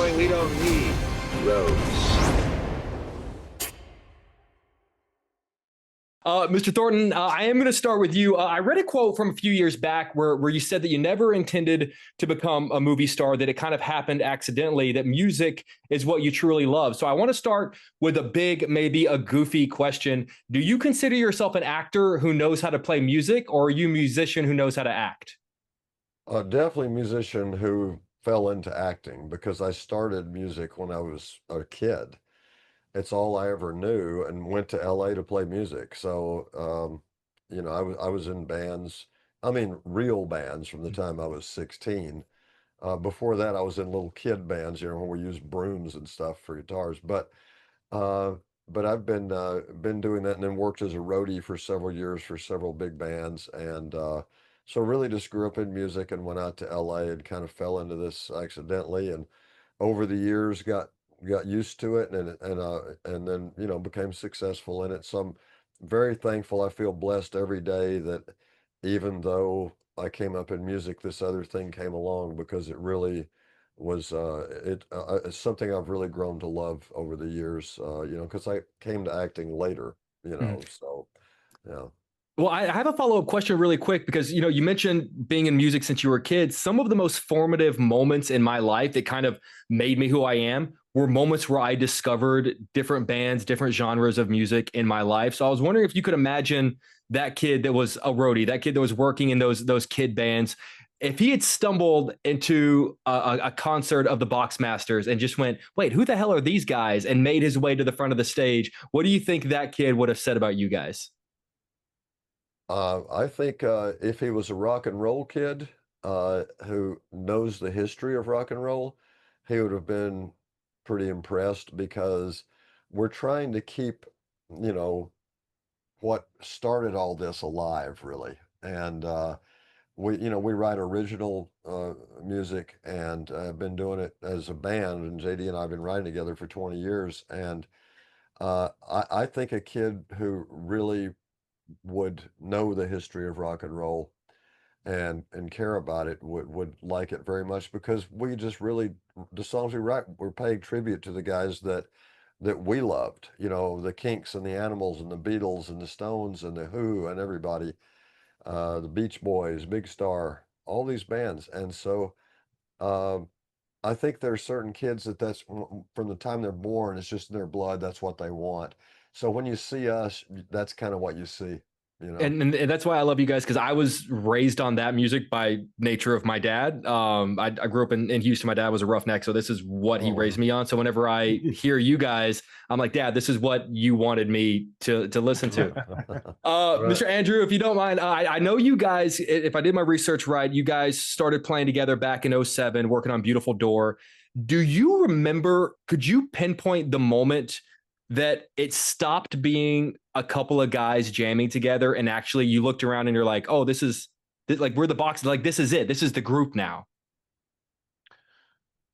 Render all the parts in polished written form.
showing we don't need roads. Mr. Thornton, I am going to start with you. I read a quote from a few years back where you said that you never intended to become a movie star, that it kind of happened accidentally, that music is what you truly love. So I want to start with a big, maybe a goofy question. Do you consider yourself an actor who knows how to play music, or are you a musician who knows how to act? Definitely a musician who fell into acting because I started music when I was a kid. It's all I ever knew, and went to LA to play music. So, I was in bands, I mean, real bands from the time I was 16. Before that, I was in little kid bands, where we used brooms and stuff for guitars. Uh, but I've been doing that, and then worked as a roadie for several years for several big bands, and so really just grew up in music and went out to LA and kind of fell into this accidentally, and over the years got used to it, and then became successful in it. So I'm very thankful. I feel blessed every day that even though I came up in music, this other thing came along, because it really was it's something I've really grown to love over the years, because I came to acting later, so yeah. Well, I have a follow-up question really quick because you mentioned being in music since you were a kid. Some of the most formative moments in my life that kind of made me who I am were moments where I discovered different bands, different genres of music in my life. So I was wondering if you could imagine that kid that was a roadie, that kid that was working in those kid bands, if he had stumbled into a concert of the Boxmasters and just went, "Wait, who the hell are these guys?" and made his way to the front of the stage, what do you think that kid would have said about you guys? I think if he was a rock and roll kid who knows the history of rock and roll, he would have been pretty impressed, because we're trying to keep, you know, what started all this alive, really. And we write original music, and been doing it as a band. And JD and I have been writing together for 20 years. And I think a kid who really would know the history of rock and roll and care about it would like it very much, because we just really, the songs we write, we're paying tribute to the guys that we loved, the Kinks and the Animals and the Beatles and the Stones and the Who and everybody, the Beach Boys, Big Star, all these bands. And so uh, I think there are certain kids that's from the time they're born, it's just in their blood, that's what they want. So when you see us, that's kind of what you see, you know. And that's why I love you guys, because I was raised on that music by nature of my dad. I grew up in Houston. My dad was a roughneck, so this is what he raised Oh, me on. So whenever I hear you guys, I'm like, Dad, this is what you wanted me to listen to. right. Mr. Andrew, if you don't mind, I know you guys, if I did my research right, you guys started playing together back in '07, working on Beautiful Door. Do you remember, could you pinpoint the moment that it stopped being a couple of guys jamming together and actually you looked around and you're like, oh, like we're the box, like this is it. This is the group now.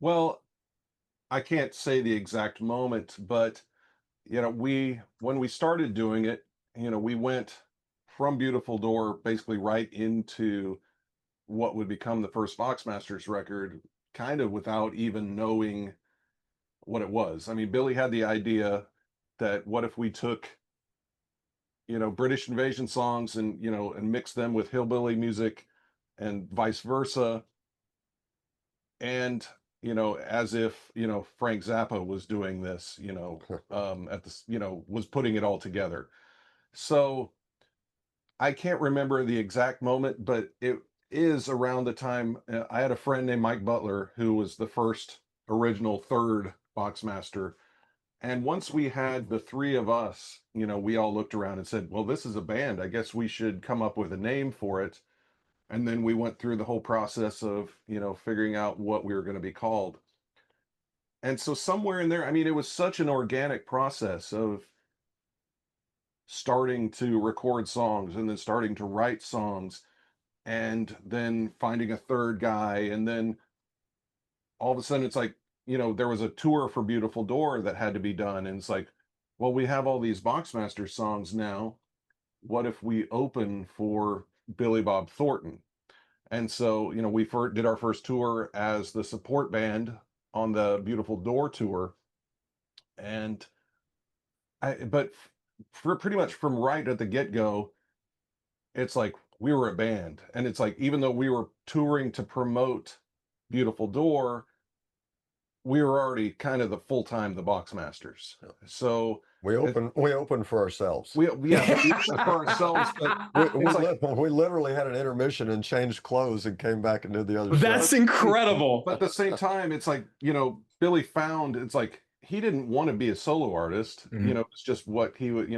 Well, I can't say the exact moment, but we when we started doing it, we went from Beautiful Door basically right into what would become the first Boxmasters record, kind of without even knowing what it was. I mean, Billy had the idea that what if we took, British invasion songs and, and mixed them with hillbilly music and vice versa. And, as if, Frank Zappa was doing this, at this, was putting it all together. So I can't remember the exact moment, but it is around the time I had a friend named Mike Butler who was the first original third Boxmaster. And once we had the three of us, we all looked around and said, well, this is a band. I guess we should come up with a name for it. And then we went through the whole process of, figuring out what we were going to be called. And so somewhere in there, I mean, it was such an organic process of starting to record songs and then starting to write songs and then finding a third guy. And then all of a sudden it's like, there was a tour for Beautiful Door that had to be done. And it's like, well, we have all these Boxmaster songs now. What if we open for Billy Bob Thornton? And so, we did our first tour as the support band on the Beautiful Door tour, and but for pretty much from right at the get-go, it's like we were a band, and it's like even though we were touring to promote Beautiful Door, we were already kind of the full-time the Boxmasters. So We opened for ourselves. we opened for ourselves, but it's like, We literally had an intermission and changed clothes and came back and did the other That's show. incredible. but at the same time, it's like, Billy found, it's like he didn't want to be a solo artist. Mhm. It's just what he would,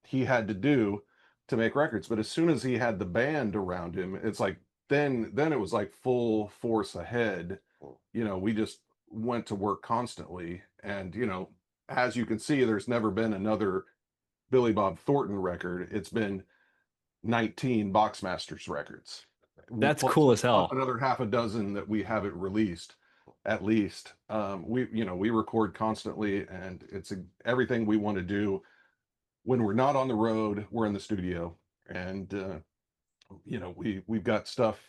he had to do to make records. But as soon as he had the band around him, it's like then it was like full force ahead. We just went to work constantly, and as you can see, there's never been another Billy Bob Thornton record. It's been 19 Boxmasters records. That's cool as hell. Another half a dozen that we haven't released, at least. We record constantly, and it's everything we want to do. When we're not on the road, we're in the studio, and we've got stuff.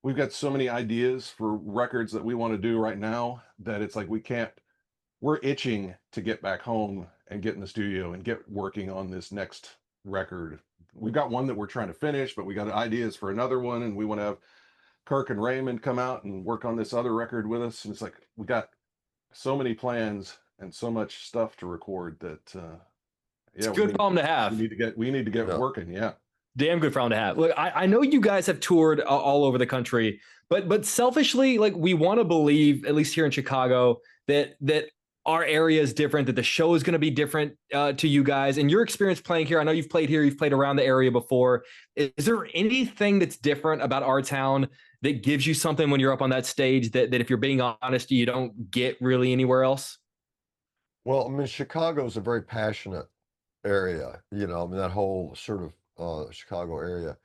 We've got so many ideas for records that we want to do right now that it's like we're itching to get back home and get in the studio and get working on this next record. We've got one that we're trying to finish, but we got ideas for another one, and we want to have Kirk and Raymond come out and work on this other record with us. And it's like we got so many plans and so much stuff to record that it's a good problem to have. We need to get working. Yeah. Damn good problem to have. Look, I know you guys have toured all over the country, but selfishly, like, we want to believe, at least here in Chicago, that our area is different, that the show is going to be different to you guys. And your experience playing here, I know you've played here, you've played around the area before. Is there anything that's different about our town that gives you something when you're up on that stage that if you're being honest, you don't get really anywhere else? Well, I mean, Chicago is a very passionate area, that whole sort of Chicago area.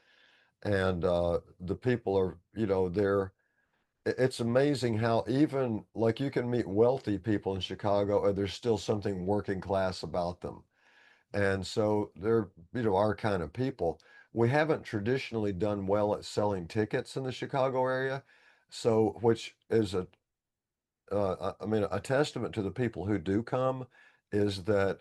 And the people are, it's amazing how even like you can meet wealthy people in Chicago and there's still something working class about them. And so they're, our kind of people. We haven't traditionally done well at selling tickets in the Chicago area. So, which is a testament to the people who do come is that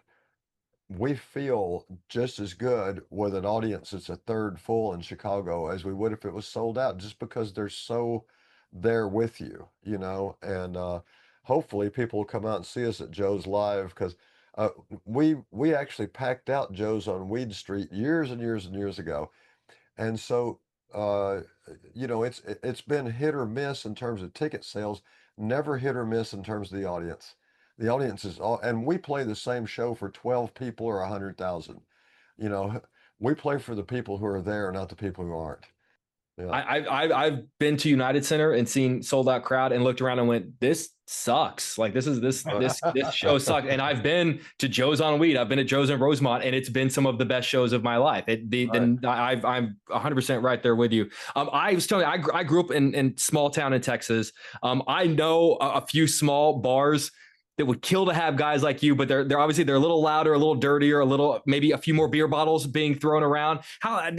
we feel just as good with an audience that's a third full in Chicago as we would if it was sold out, just because they're so there with you, and hopefully people will come out and see us at Joe's Live because we actually packed out Joe's on Weed Street years and years and years ago. And so it's been hit or miss in terms of ticket sales, never hit or miss in terms of the audience. The audience is all, and we play the same show for 12 people or 100,000. We play for the people who are there, not the people who aren't. Yeah. I've been to United Center and seen sold out crowd and looked around and went, this sucks. Like this show sucks. And I've been to Joe's on Weed. I've been to Joe's in Rosemont, and it's been some of the best shows of my life. I'm 100% right there with you. I was telling you, I grew up in small town in Texas. I know a few small bars that would kill to have guys like you, but they're obviously they're a little louder, a little dirtier, a little, maybe a few more beer bottles being thrown around. To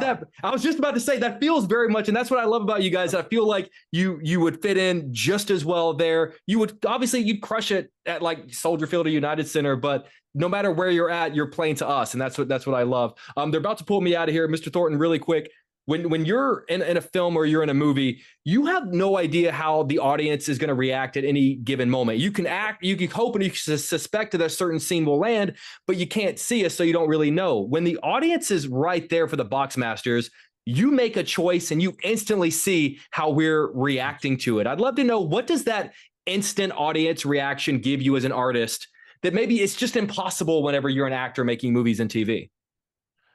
that, I was just about to say that feels very much, and that's what I love about you guys. I feel like you would fit in just as well there. You would obviously you'd crush it at like Soldier Field or United Center, but no matter where you're at, you're playing to us, and that's what I love. They're about to pull me out of here, Mr. Thornton, really quick. When you're in a film or you're in a movie, you have no idea how the audience is going to react at any given moment. You can hope and you can suspect that a certain scene will land, but you can't see it, so you don't really know. When the audience is right there for the Boxmasters, you make a choice and you instantly see how we're reacting to it. I'd love to know, what does that instant audience reaction give you as an artist that maybe it's just impossible whenever you're an actor making movies and TV?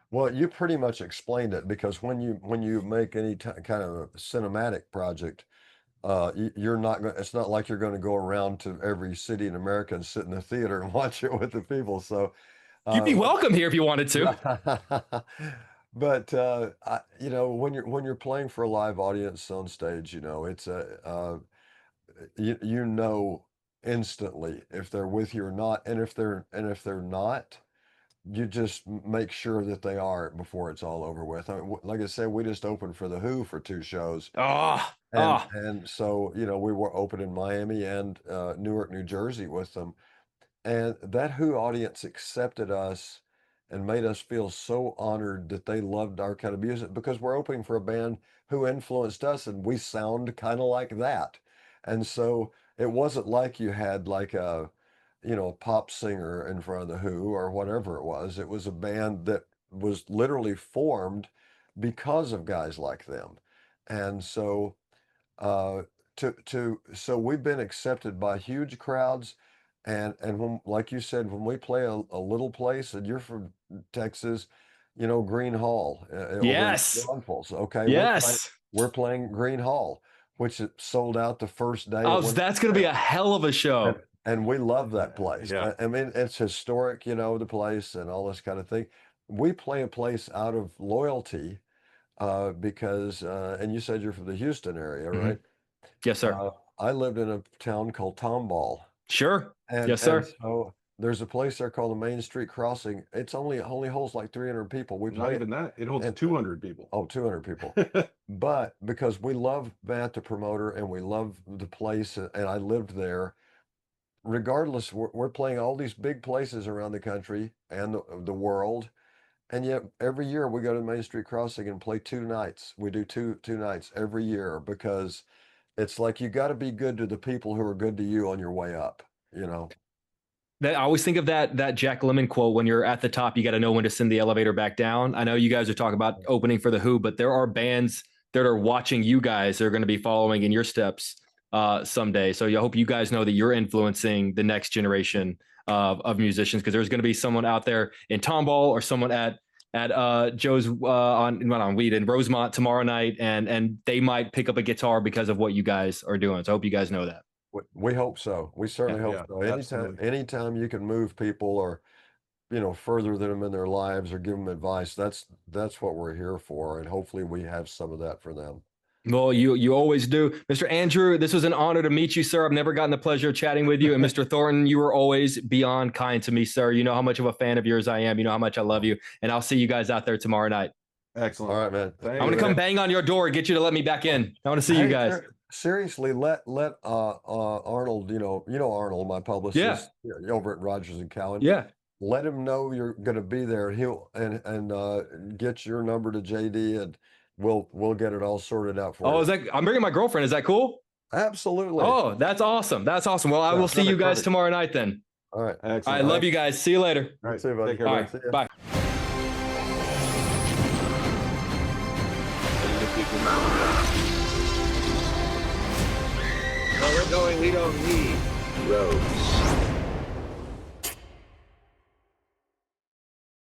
Well, you pretty much explained it, because when you make any kind of a cinematic project, you're not going. It's not like you're going to go around to every city in America and sit in the theater and watch it with the people. So you'd be welcome here if you wanted to. But when you're playing for a live audience on stage, it's you know instantly if they're with you or not, and if they're not, you just make sure that they are before it's all over with. I mean, like I said, we just opened for the Who for 2 shows. Oh, And so, you know, we were open in Miami and Newark, New Jersey with them. And that Who audience accepted us and made us feel so honored that they loved our kind of music because we're opening for a band who influenced us and we sound kind of like that. And so it wasn't like you had like a, you know, a pop singer in front of the Who or whatever it was. It was a band that was literally formed because of guys like them. And so uh, so we've been accepted by huge crowds, and when, like you said, when we play a little place, and you're from Texas, you know, Green Hall over in yes. Braunfels. Okay, Yes. we're playing Green Hall, which it sold out the first day. It went That's going to be a hell of a show. and we love that place. Yeah. I mean, it's historic, you know, the place and all this kind of thing. We play a place out of loyalty because, and you said you're from the Houston area, Mhm. right? Yes, sir. I lived in a town called Tomball, Sure. and Yes, sir. so there's a place there called the Main Street Crossing. It's only holds like 300 people. We Not play even that. It holds and 200 people. 200 people. But because we love Matt the promoter and we love the place, and I lived there. Regardless, we're playing all these big places around the country and the world, and yet every year we go to Main Street Crossing and play 2 nights. We do two nights every year because it's like you got to be good to the people who are good to you on your way up, you know. I always think of that Jack Lemmon quote: when you're at the top, you got to know when to send the elevator back down. I know you guys are talking about opening for the Who, but there are bands that are watching you guys that are going to be following in your steps someday. So I hope you guys know that you're influencing the next generation of musicians, because there's going to be someone out there in Tomball or someone at Joe's on Weed in Rosemont tomorrow night, and they might pick up a guitar because of what you guys are doing. So I hope you guys know that. We hope so. We certainly hope so. Anytime you can move people or, you know, further them in their lives or give them advice, that's what we're here for. And hopefully we have some of that for them. Well, you always do. Mr. Andrew, this was an honor to meet you, sir. I've never gotten the pleasure of chatting with you. And Mr. Thornton, you were always beyond kind to me, sir. You know how much of a fan of yours I am. You know how much I love you. And I'll see you guys out there tomorrow night. Excellent. All right, man. I'm going to come bang on your door and get you to let me back in. I want to see you guys. Seriously, let Arnold, you know Arnold, my publicist, over at Rogers and Cowan. Yeah. Let him know you're going to be there, and he'll get your number to JD, and we'll get it all sorted out for you. Oh, I'm bringing my girlfriend. Is that cool? Absolutely. Oh, that's awesome. That's awesome. Well, I will see you guys tomorrow night then. All right. Excellent. I love you guys. See you later. All right. See you, buddy. Take care, All right. Bye. Where we're going, we don't need roads.